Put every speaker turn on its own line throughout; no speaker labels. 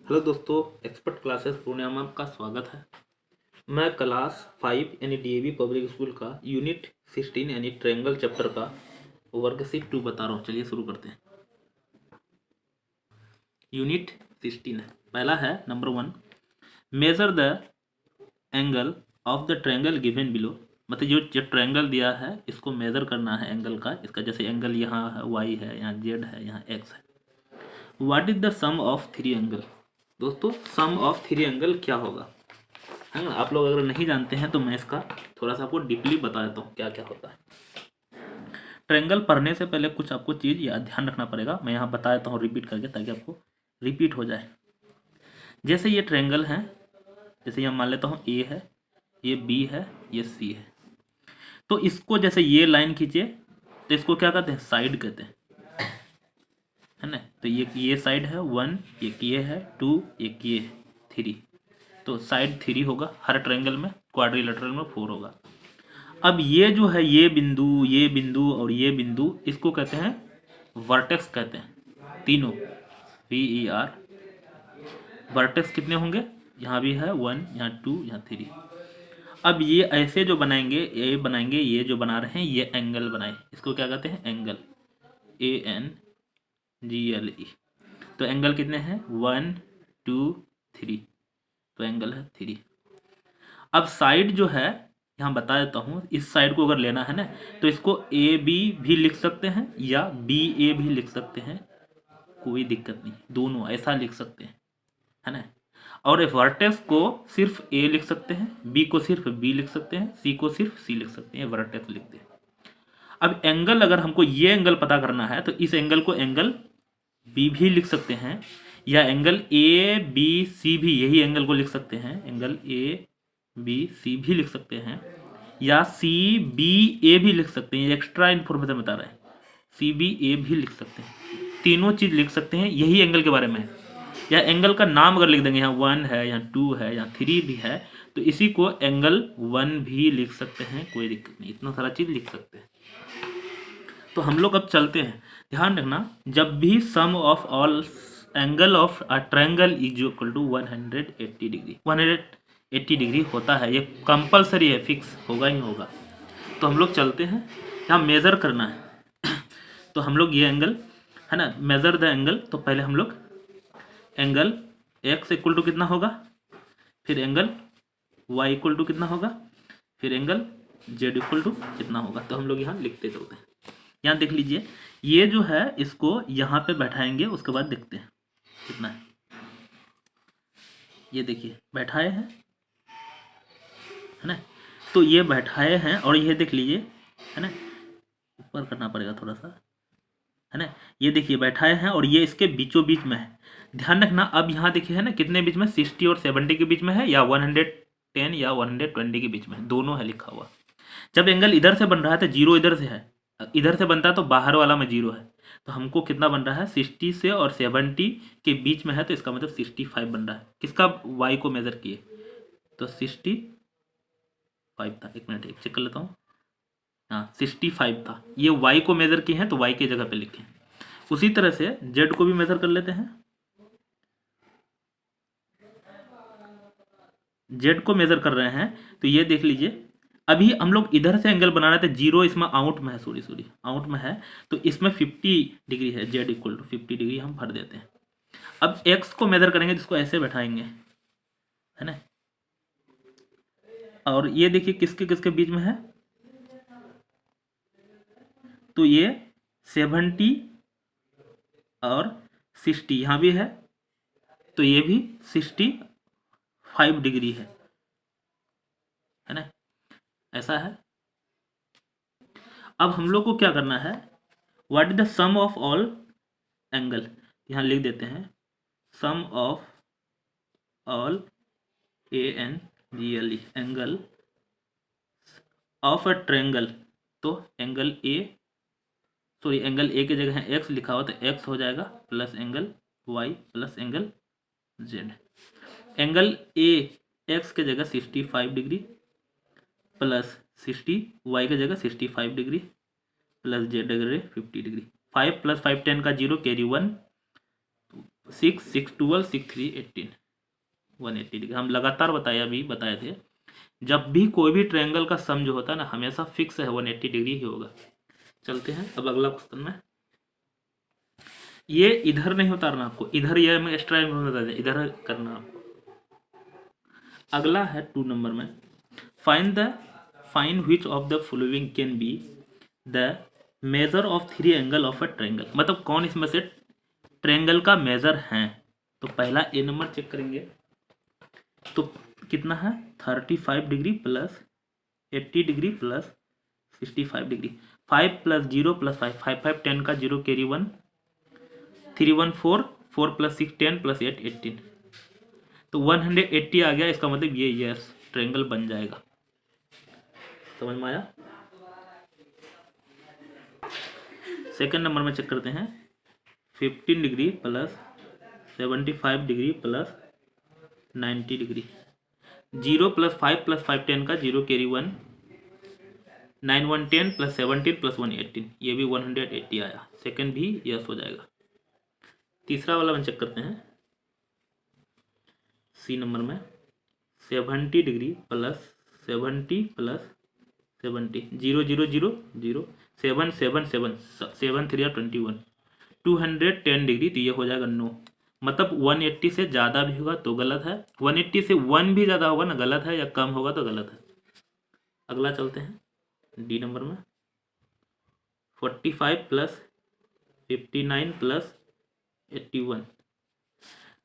Hello दोस्तों, expert classes Purnia में आपका स्वागत है। मैं क्लास 5 यानी डीएवी पब्लिक स्कूल का यूनिट 16 यानी ट्रायंगल चैप्टर का वर्कशीट 2 बता रहा हूँ। चलिए शुरू करते हैं। यूनिट 16 है, पहला है number 1, measure the angle of the triangle given below. मतलब जो ट्रायंगल दिया है इसको मेजर करना है एंगल का। इसका जैसे एंगल यहाँ है, वाई है, यहाँ जेड है, यहाँ एक्स है। What is the sum of 3 angle. दोस्तों, सम ऑफ 3 एंगल क्या होगा, है ना। आप लोग अगर नहीं जानते हैं तो मैं इसका थोड़ा सा आपको डीपली बता देता हूँ क्या क्या होता है। ट्रायंगल पढ़ने से पहले कुछ आपको चीज़ याद ध्यान रखना पड़ेगा। मैं यहाँ बता देता हूँ रिपीट करके, ताकि आपको रिपीट हो जाए। जैसे ये ट्रायंगल है, जैसे यहाँ मान लेता हूँ ए है, ये बी है, ये सी है। तो इसको जैसे ये लाइन खींचे तो इसको क्या कहते हैं, साइड कहते हैं, है ना। तो ये साइड है 1, एक ये है 2, एक ये 3। तो साइड 3 होगा हर ट्रायंगल में। क्वाड्रिलेटरल में 4 होगा। अब ये जो है, ये बिंदु और ये बिंदु, इसको कहते हैं वर्टेक्स कहते हैं। तीनों VER वर्टेक्स कितने होंगे, यहाँ भी है 1, यहाँ 2, यहाँ 3। अब ये ऐसे जो बनाएंगे, ये बनाएंगे, ये जो बना रहे हैं ये एंगल बनाए, इसको क्या कहते हैं, एंगल, ANGLE। तो एंगल कितने हैं, 1 2 3। तो एंगल है 3। अब साइड जो है, यहाँ बता देता हूँ, इस साइड को अगर लेना है ना तो इसको AB भी लिख सकते हैं या BA भी लिख सकते हैं, कोई दिक्कत नहीं, दोनों ऐसा लिख सकते हैं, है ना। और वर्टेक्स को सिर्फ A लिख सकते हैं, B को सिर्फ B लिख सकते हैं, C को सिर्फ C लिख सकते हैं, वर्टेक्स लिखते हैं। अब एंगल, अगर हमको ये एंगल पता करना है तो इस एंगल को एंगल B भी लिख सकते हैं, या एंगल ABC भी यही एंगल को लिख सकते हैं, एंगल ABC भी लिख सकते हैं, या CBA भी लिख सकते हैं। एक्स्ट्रा इन्फॉर्मेशन बता रहे हैं, CBA भी लिख सकते हैं। तीनों चीज़ लिख सकते हैं, यही एंगल के बारे में है। या एंगल का नाम अगर लिख देंगे, यहाँ 1 है, यहाँ 2 है, यहाँ 3 भी है, तो इसी को एंगल 1 भी लिख सकते हैं, कोई दिक्कत नहीं, इतना सारा चीज़ लिख सकते हैं। तो हम लोग अब चलते हैं। ध्यान रखना, जब भी sum of all angle of a triangle is equal to 180 degree, 180 degree होता है, ये कंपलसरी है, फिक्स होगा ही होगा। तो हम लोग चलते हैं, यहाँ मेज़र करना है। तो हम लोग ये एंगल, है ना, मेज़र द एंगल। तो पहले हम लोग एंगल x इक्वल टू कितना होगा, फिर एंगल y इक्वल टू कितना होगा, फिर एंगल z इक्वल टू कितना होगा। तो हम लोग यहाँ लिखते चलते हैं। यहाँ देख लीजिए, ये जो है इसको यहाँ पे बैठाएंगे, उसके बाद देखते हैं कितना है। ये देखिए बैठाए हैं, है ना। तो ये बैठाए हैं और ये देख लीजिए, है ना, ऊपर करना पड़ेगा थोड़ा सा, है ना। ये देखिए बैठाए हैं और ये इसके बीचों बीच में है। ध्यान रखना, अब यहाँ देखिए, है ना, कितने बीच में, 60 और 70 के बीच में है, या 110 या 120 के बीच में, दोनों है लिखा हुआ। जब एंगल इधर से बन रहा है तो जीरो इधर से है, इधर से बनता है तो बाहर वाला में जीरो है। तो हमको कितना बन रहा है, 60 से और 70 के बीच में है, तो इसका मतलब 65 बन रहा है। किसका, y को मेजर किए तो 65 था। एक मिनट, एक चेक कर लेता हूँ। हाँ 65 था। ये y को मेजर किए हैं तो y की जगह पे लिखें। उसी तरह से z को भी मेजर कर लेते हैं। z को मेजर कर रहे हैं तो ये देख लीजिए, अभी हम लोग इधर से एंगल बना रहे थे, जीरो इसमें आउट में है, सॉरी आउट में है, तो इसमें 50 डिग्री है, z इक्वल टू 50 डिग्री हम भर देते हैं। अब x को मेजर करेंगे, जिसको ऐसे बैठाएंगे, है ना। और ये देखिए किसके किसके बीच में है, तो ये 70 और 60 यहाँ भी है, तो ये भी 65 डिग्री है ना, ऐसा है। अब हम लोग को क्या करना है, what is the sum of all angle, यहाँ लिख देते हैं, sum of all ANGLE angle of a triangle. तो एंगल A की जगह x लिखा हुआ, तो x हो जाएगा plus angle y plus angle z। Angle A x के जगह 65 डिग्री प्लस 60 y के जगह 65 डिग्री प्लस z जगह 50 डिग्री। 5 + 5 10 का 0 कैरी 1, 6, 6, 12, 6, 3, 18, 180 डिग्री। हम लगातार बताए थे जब भी कोई भी ट्रायंगल का सम जो होता है ना हमेशा फिक्स है 180 डिग्री ही होगा। चलते हैं अब अगला क्वेश्चन में। ये इधर नहीं उतारना आपको, इधर ये मैं एक्स्ट्रा इधर करना आपको। अगला है 2 नंबर में, find which of the following can be the measure of 3 angle of a triangle. मतलब कौन इसमें से ट्रायंगल का मेजर है। तो पहला ए नंबर चेक करेंगे, तो कितना है 35 degree plus 80 degree plus 65 degree. 5 plus 0 plus 5, 5 5 10 का 0 कैरी 1, 3 1 4, 4 प्लस 6 10 प्लस 8 18, तो 180 आ गया। इसका मतलब ये यस ट्रायंगल बन जाएगा। समझ में आया। सेकंड नंबर में चेक करते हैं, 15 degree plus 75 degree plus 90 degree. 0 plus 5 plus 5 10 का 0 कैरी 1, 9 1 10 प्लस 17 प्लस 1 18, ये भी 180 आया। सेकंड भी यस हो जाएगा। तीसरा वाला में चेक करते हैं, सी नंबर में 70 डिग्री प्लस 70 प्लस 70, 0 0 0 0, 7 7 7, 7 3 21, 210 डिग्री। तो ये हो जाएगा नो। मतलब 180 से ज़्यादा भी होगा तो गलत है, 180 से 1 भी ज़्यादा होगा ना गलत है, या कम होगा तो गलत है। अगला चलते हैं डी नंबर में, 45 प्लस 59 प्लस 81,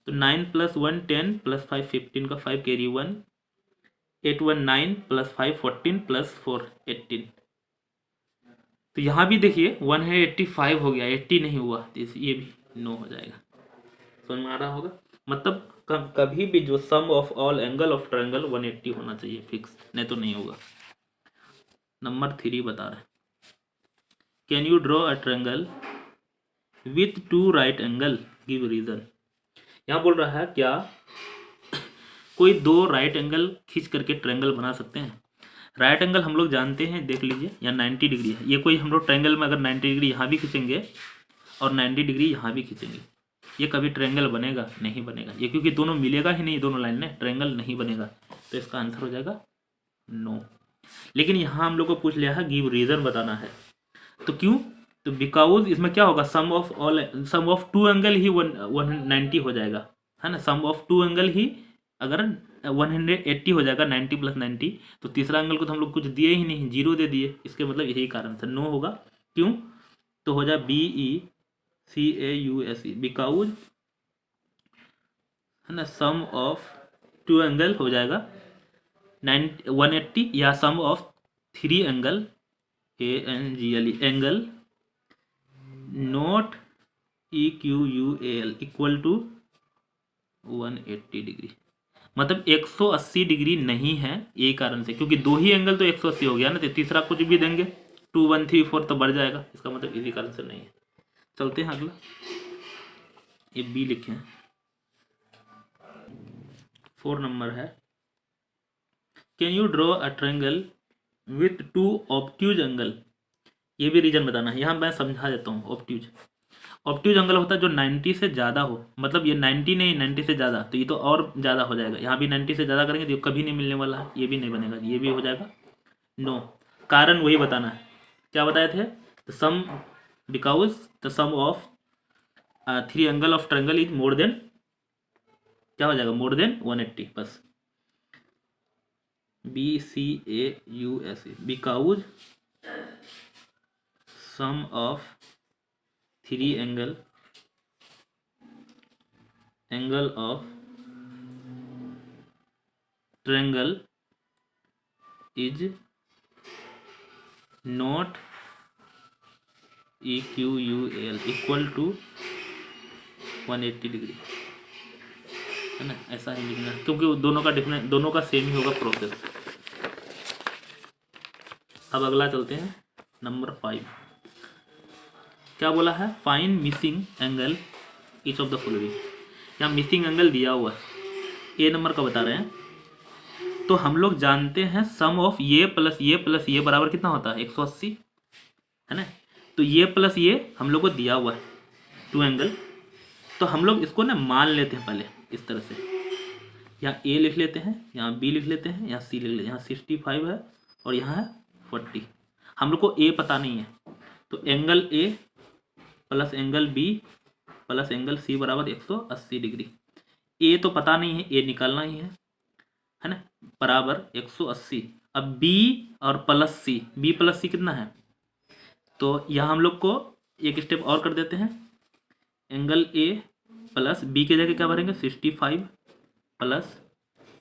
तो 9 प्लस 1 10 प्लस 5 15 का 5 कैरी 1, 8 1 9 प्लस 5 14 प्लस 4 18। तो यहाँ भी देखिए 185 हो गया, 80 नहीं हुआ, तो ये भी नो हो जाएगा। समझ में आ रहा होगा। मतलब कभी भी जो sum of all angle of triangle 180 होना चाहिए फिक्स, नहीं तो नहीं होगा। नंबर 3 बता रहे, can you draw a triangle with 2 right angle, give reason. यहाँ बोल रहा है क्या कोई 2 राइट एंगल खींच करके ट्रायंगल बना सकते हैं। राइट एंगल हम लोग जानते हैं, देख लीजिए यहाँ 90 डिग्री है। ये कोई हम लोग ट्रायंगल में अगर 90 डिग्री यहाँ भी खींचेंगे और 90 डिग्री यहाँ भी खींचेंगे, ये कभी ट्रायंगल बनेगा नहीं बनेगा ये, क्योंकि दोनों मिलेगा ही नहीं, दोनों लाइन में ट्रायंगल नहीं बनेगा। तो इसका आंसर हो जाएगा नो। लेकिन यहाँ हम लोग को पूछ लिया है गिव रीजन बताना है, तो क्यों, तो बिकॉज इसमें क्या होगा सम ऑफ 2 एंगल ही 190 हो जाएगा, है ना। सम ऑफ 2 एंगल ही अगर 180 हो जाएगा, 90 प्लस 90, तो तीसरा एंगल को तो हम लोग कुछ दिए ही नहीं, 0 दे दिए। इसके मतलब यही कारण था, नो होगा। क्यों, तो हो जाए BECAUSE, बिकॉज है ना सम ऑफ 2 एंगल हो जाएगा 180, या sum of 3 angle ANGLE angle not EQUAL equal to 180 degree. मतलब 180 डिग्री नहीं है, यही कारण से, क्योंकि 2 ही एंगल तो 180 हो गया ना, तो तीसरा कुछ भी देंगे 2 1 3 4 तो बढ़ जाएगा। इसका मतलब इसी कारण से नहीं है। चलते हैं अगला, ये बी लिखे हैं, 4 नंबर है, can you draw a triangle with 2 obtuse angle. ये भी रीजन बताना है। यहाँ मैं समझा देता हूँ। ऑब्ट्यूज एंगल होता है जो 90 से ज़्यादा हो, मतलब ये 90 नहीं 90 से ज़्यादा, तो ये तो और ज़्यादा हो जाएगा। यहाँ भी 90 से ज़्यादा करेंगे तो कभी नहीं मिलने वाला है, ये भी नहीं बनेगा, ये भी हो जाएगा नो। कारण वही बताना है, क्या बताए थे, the sum because the sum of 3 angle of triangle is more than, क्या हो जाएगा, मोर देन 180, बस BCAUSE, because sum of 3 angle of triangle is not EQUAL equal to 180 degree, है ना। ऐसा ही लिखना है, क्योंकि दोनों का डिफरेंस, दोनों का सेम ही होगा प्रोसेस। अब अगला चलते हैं नंबर 5। क्या बोला है, find missing angle each of the following. यहाँ मिसिंग एंगल दिया हुआ है, ए नंबर का बता रहे हैं। तो हम लोग जानते हैं सम ऑफ ये प्लस ये प्लस ये बराबर कितना होता है 180, है ना। तो ये प्लस ये हम लोग को दिया हुआ है 2 एंगल, तो हम लोग इसको ना मान लेते हैं पहले इस तरह से, यहाँ ए लिख लेते हैं, यहाँ बी लिख लेते हैं, यहाँ सी लिख लेते हैं। यहाँ 65 है और यहाँ है 40। हम लोग को ए पता नहीं है, तो angle A plus angle B plus angle C बराबर 180 डिग्री। ए तो पता नहीं है, ए निकालना ही है ना, बराबर 180। अब बी और प्लस सी, बी प्लस सी कितना है, तो यहाँ हम लोग को एक स्टेप और कर देते हैं। एंगल ए प्लस बी के जगह क्या भरेंगे, 65 प्लस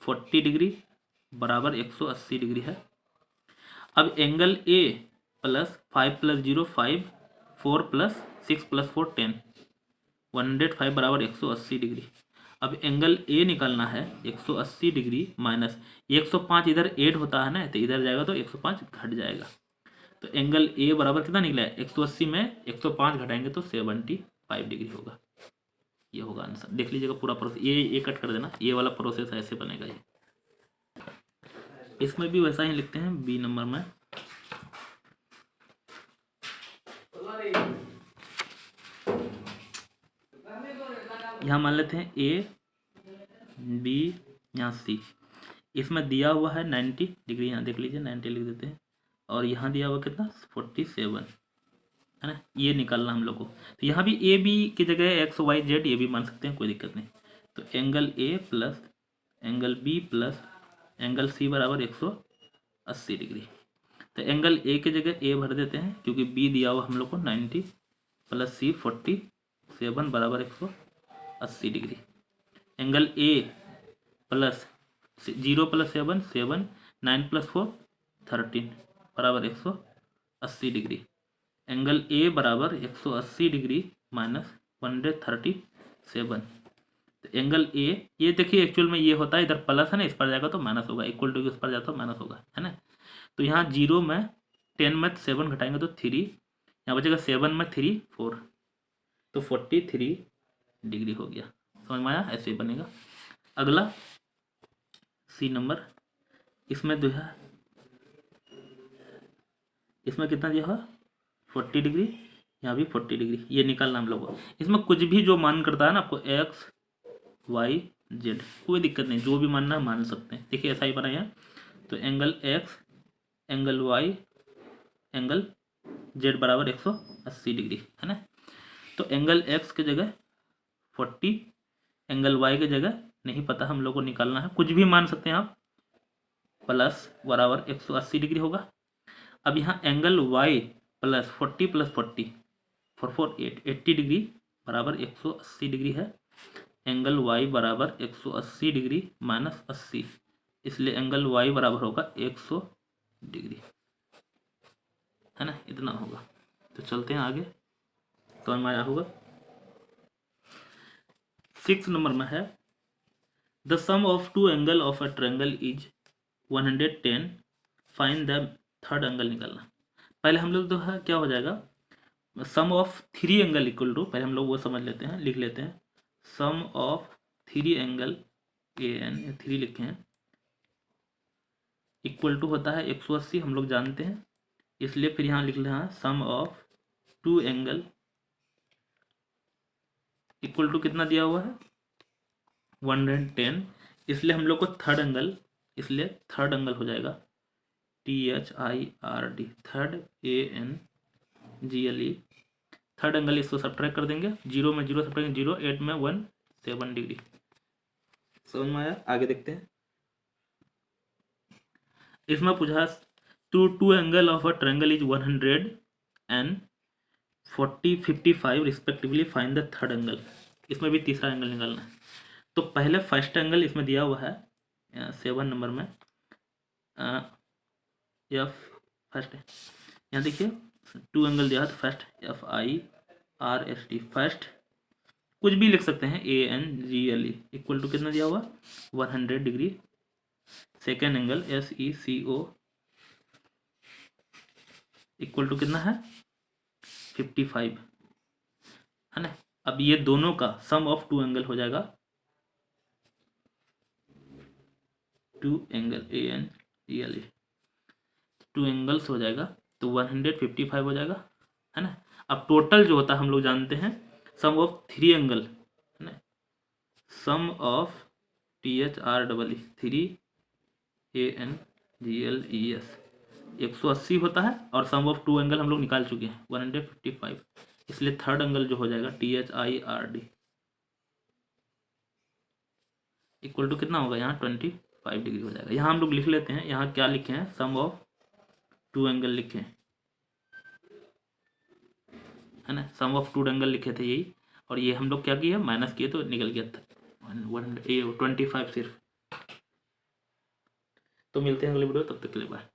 40 डिग्री बराबर 180 डिग्री है। अब angle A plus 5 plus 0 5, 4 plus 6 plus 4 10, 105 बराबर 180 डिग्री। अब एंगल ए निकालना है 180 डिग्री माइनस 105, इधर ऐड होता है ना, तो इधर जाएगा तो 105 घट जाएगा। तो एंगल ए बराबर कितना निकला है, 180 में 105 घटाएंगे तो 75 डिग्री होगा। ये होगा आंसर। देख लीजिएगा पूरा प्रोसेस, ये कट कर देना, ये वाला प्रोसेस ऐसे बनेगा। ये इसमें भी वैसा ही लिखते हैं बी नंबर में। यहाँ मान लेते हैं ए बी, यहाँ सी। इसमें दिया हुआ है 90 डिग्री, यहाँ देख लीजिए 90 लिख देते हैं, और यहाँ दिया हुआ कितना 47 है ना, ये निकालना हम लोग को। तो यहाँ भी ए बी की जगह एक्स वाई जेड ये भी मान सकते हैं, कोई दिक्कत नहीं। तो angle A plus angle B plus angle C बराबर 180 डिग्री। तो एंगल ए की जगह ए भर देते हैं, क्योंकि बी दिया हुआ हम लोग को 90 प्लस सी 47 बराबर 180 degree. Angle A plus 0 plus 7 7, 9 plus 4 13 बराबर 180 डिग्री। एंगल ए बराबर 180 डिग्री माइनस 137। तो एंगल ए, ये देखिए एक्चुअल में ये होता है, इधर प्लस है ना, इस पर जाएगा तो माइनस होगा, इक्वल टू इस पर जाता तो माइनस होगा, है ना। तो यहाँ 0 में 10 में 7 घटाएंगे तो 3, यहाँ बचेगा 7 में 3 4, तो 43 डिग्री हो गया। समझ में आया, ऐसे ही बनेगा। अगला सी नंबर, इसमें जो है, इसमें कितना दिया हुआ 40 डिग्री, यहाँ भी 40 डिग्री, ये निकालना हम लोग को। इसमें कुछ भी जो मान करता है ना आपको, एक्स वाई जेड, कोई दिक्कत नहीं, जो भी मानना है मान सकते हैं। देखिए ऐसा ही बना है, तो angle X angle Y angle Z बराबर 180 डिग्री है ना। तो एंगल एक्स की जगह 40, एंगल वाई की जगह नहीं पता, हम लोग को निकालना है, कुछ भी मान सकते हैं आप, प्लस बराबर 180 डिग्री होगा। अब यहाँ angle Y plus 40 plus 40 4 4 8, 80 degree बराबर 180 डिग्री है। एंगल वाई बराबर 180 डिग्री माइनस 80, इसलिए एंगल वाई बराबर होगा 100 डिग्री, है ना, इतना होगा। तो चलते हैं आगे, तो हमें आया होगा। 6 नंबर में है, the sum of two angle of a triangle is 110, find the third angle निकालना। पहले हम लोग तो है क्या हो जाएगा, sum of 3 angle equal to, पहले हम लोग वो समझ लेते हैं, लिख लेते हैं। Sum of 3 angle A N 3 लिखे हैं, इक्वल टू होता है 180, हम लोग जानते हैं, इसलिए फिर यहाँ लिख लेना है सम ऑफ 2 एंगल इक्वल टू कितना दिया हुआ है 110, इसलिए हम लोग को थर्ड एंगल, इसलिए थर्ड एंगल हो जाएगा THIRD, third ANGLE, third angle. इसको सब्ट्रैक्ट कर देंगे, 0 में 0 सब्ट्रैक्ट 0, 8 में 1 7 डिग्री। समझ में आया, आगे देखते हैं। इसमें पूछा two angle of a triangle is 100 and 40 55 respectively, find the third angle. इसमें भी तीसरा एंगल निकालना है। तो पहले फर्स्ट एंगल इसमें दिया हुआ है 7 नंबर में, एफ फर्स्ट है, यहाँ देखिए 2 एंगल दिया है, तो फर्स्ट FIRST, फर्स्ट कुछ भी लिख सकते हैं ANGLE, इक्वल टू कितना दिया हुआ 100 degree. Second angle SECO equal to कितना है 55, है ना। अब ये दोनों का सम ऑफ 2 एंगल हो जाएगा 2 एंगल ANGLE, 2 एंगल्स हो जाएगा, तो 155 हो जाएगा, है ना। अब टोटल जो होता है हम लोग जानते हैं, sum of 3 angle sum of THREE 3ANGLES 180 होता है, और सम ऑफ टू एंगल हम लोग निकाल चुके हैं 155, इसलिए थर्ड एंगल जो हो जाएगा THIRD इक्वल टू कितना होगा यहाँ 25 डिग्री हो जाएगा। यहाँ हम लोग लिख लेते हैं, यहाँ क्या लिखे हैं, सम ऑफ टू एंगल लिखे हैं, है ना, सम ऑफ टू एंगल लिखे थे यही, और ये हम लोग क्या किए, माइनस किए तो निकल गया था 25 सिर्फ। तो मिलते हैं अगले वीडियो, तब तक के लिए बाय।